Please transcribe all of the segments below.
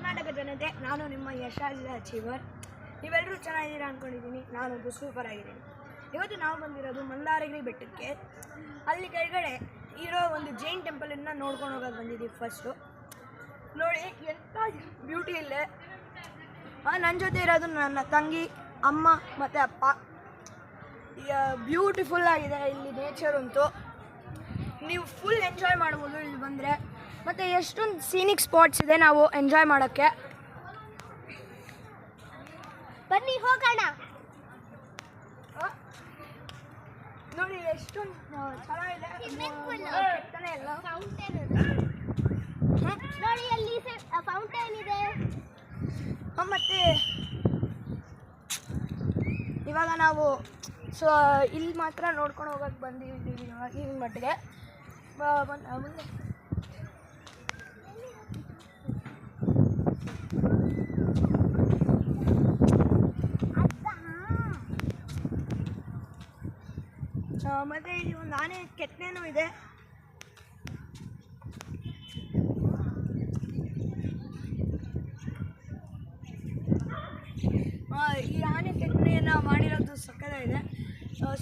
ಕರ್ನಾಟಕ ಜನತೆ, ನಾನು ನಿಮ್ಮ ಯಶಾಜ್ ಅಚೀವರ್. ನೀವೆಲ್ಲರೂ ಚೆನ್ನಾಗಿದ್ದೀರಾ ಅಂದ್ಕೊಂಡಿದ್ದೀನಿ. ನಾನೊಂದು ಸೂಪರ್ ಆಗಿದ್ದೀನಿ. ಇವತ್ತು ನಾವು ಬಂದಿರೋದು ಮಂದಾರಗಿರಿ ಬೆಟ್ಟಕ್ಕೆ. ಅಲ್ಲಿ ಕೆಳಗಡೆ ಇರೋ ಒಂದು ಜೈನ್ ಟೆಂಪಲನ್ನು ನೋಡ್ಕೊಂಡು ಹೋಗೋದು ಬಂದಿದ್ದೀವಿ. ಫಸ್ಟು ನೋಡಿ ಎಂಥ ಬ್ಯೂಟಿ ಇಲ್ಲೇ. ನನ್ನ ಜೊತೆ ಇರೋದು ನನ್ನ ತಂಗಿ, ಅಮ್ಮ ಮತ್ತು ಅಪ್ಪ. ಬ್ಯೂಟಿಫುಲ್ ಆಗಿದೆ ಇಲ್ಲಿ ನೇಚರ್ ಅಂತೂ. ನೀವು ಫುಲ್ ಎಂಜಾಯ್ ಮಾಡ್ಬೋದು ಇಲ್ಲಿ ಬಂದರೆ. ಮತ್ತು ಎಷ್ಟೊಂದು ಸೀನಿಕ್ ಸ್ಪಾಟ್ಸ್ ಇದೆ ನಾವು ಎಂಜಾಯ್ ಮಾಡೋಕ್ಕೆ. ಬನ್ನಿ ಹೋಗೋಣ. ನೋಡಿ ಎಷ್ಟೊಂದು ಚೆನ್ನಾಗಿದೆ. ಎಲ್ಲ ನೋಡಿ ಅಲ್ಲಿ ಫೌಂಟೇನ್ ಇದೆ. ಮತ್ತು ಇವಾಗ ನಾವು ಇಲ್ಲಿ ಮಾತ್ರ ನೋಡ್ಕೊಂಡು ಹೋಗೋಕ್ಕೆ ಬಂದಿದ್ದೀವಿ ಈಗಿನ ಮಟ್ಟಿಗೆ. ಮುಂದೆ ಮತ್ತು ಇಲ್ಲಿ ಒಂದು ಆನೆ ಕೆತ್ತನೆನೂ ಇದೆ. ಈ ಆನೆ ಕೆತ್ತನೆಯನ್ನು ಮಾಡಿರೋದು ಸಕ್ಕತ್ತಾಗಿದೆ.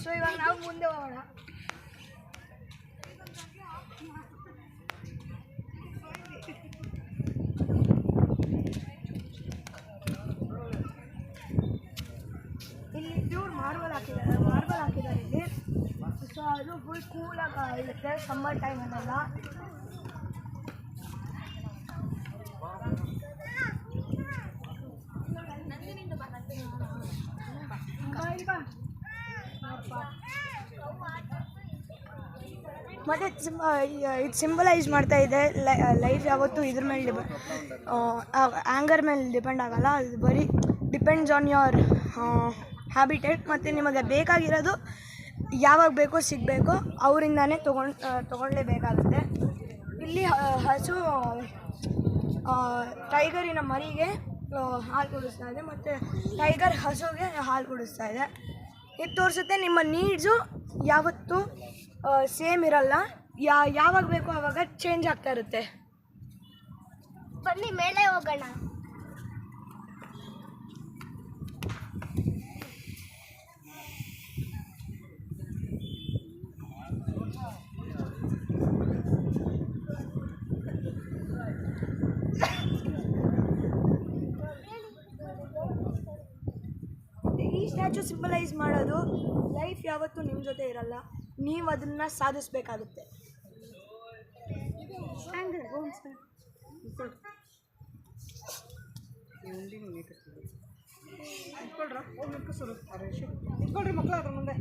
ಸೊ ಇವಾಗ ನಾವು ಮುಂದೆ ಹೋಗೋಣ. ಇಲ್ಲಿ ಪ್ಯೂರ್ ಮಾರ್ಬಲ್ ಹಾಕಿದ್ದಾರೆ ಇಲ್ಲಿ. ಸೊ ಅದು ಫುಲ್ ಕೂಲಾಗಿ ಇರುತ್ತೆ ಸಮ್ಮರ್ ಟೈಮಲ್ಲೆಲ್ಲ. ಮತ್ತು ಇದು ಸಿಂಬಲೈಸ್ ಮಾಡ್ತಾ ಇದೆ ಲೈಫ್ ಯಾವತ್ತೂ ಇದ್ರ ಮೇಲೆ ಆ್ಯಂಗರ್ ಮೇಲೆ ಡಿಪೆಂಡ್ ಆಗಲ್ಲ. ಅದು ಬರೀ ಡಿಪೆಂಡ್ಸ್ ಆನ್ ಯೋರ್ ಹ್ಯಾಬಿಟೇಟ್. ಮತ್ತು ನಿಮಗೆ ಬೇಕಾಗಿರೋದು ಯಾವಾಗ ಬೇಕೋ ಸಿಗಬೇಕೋ ಅವರಿಂದಾನೇ ತೊಗೊಳ್ಳೇಬೇಕಾಗುತ್ತೆ. ಇಲ್ಲಿ ಹಸು ಟೈಗರಿನ ಮರಿಗೆ ಹಾಲು ಕುಡಿಸ್ತಾ ಇದೆ ಮತ್ತು ಟೈಗರ್ ಹಸುಗೆ ಹಾಲು ಕುಡಿಸ್ತಾ ಇದೆ. ಇದು ತೋರಿಸುತ್ತೆ ನಿಮ್ಮ ನೀಡ್ಸು ಯಾವತ್ತೂ ಸೇಮ್ ಇರಲ್ಲ. ಯಾವಾಗ ಬೇಕೋ ಆವಾಗ ಚೇಂಜ್ ಆಗ್ತಾ ಇರುತ್ತೆ. ಬನ್ನಿ ಮೇಲೆ ಹೋಗೋಣ. ಈ ಸ್ಟ್ಯಾಚು ಸಿಂಬಲೈಸ್ ಮಾಡೋದು ಲೈಫ್ ಯಾವತ್ತೂ ನಿಮ್ಮ ಜೊತೆ ಇರಲ್ಲ, ನೀವು ಅದನ್ನು ಸಾಧಿಸಬೇಕಾಗುತ್ತೆ. ಮಕ್ಕಳು ಅದ್ರ ಮುಂದೆ